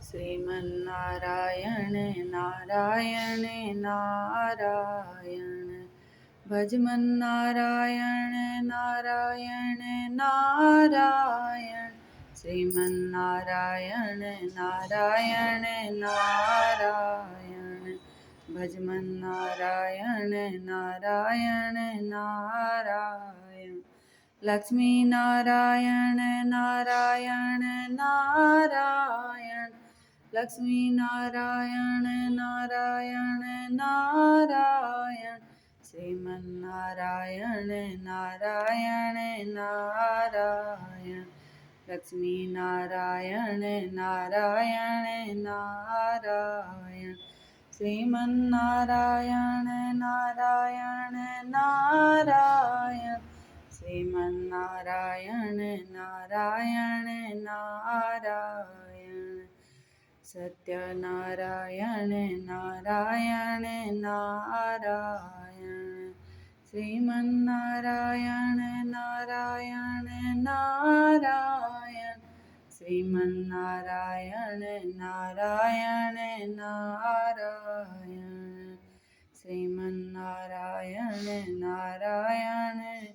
Shriman Narayan Narayan Narayan ભજમન્નારાયણ Narayan Narayan Shriman Narayan Narayan Narayan ભજમન્નારાયણ Narayan Narayan Lakshmi Narayan Narayan Narayan Lakshmi Narayan Narayan Narayan Shriman Narayan Narayan Narayan Lakshmi Narayan Narayan Narayan Shriman Narayan Narayan Narayan Shriman Narayan Narayan Narayan Satyanarayan Narayan Narayan Shriman Narayan Narayan Narayan Shriman Narayan Narayan Narayan Shriman Narayan Narayan Narayan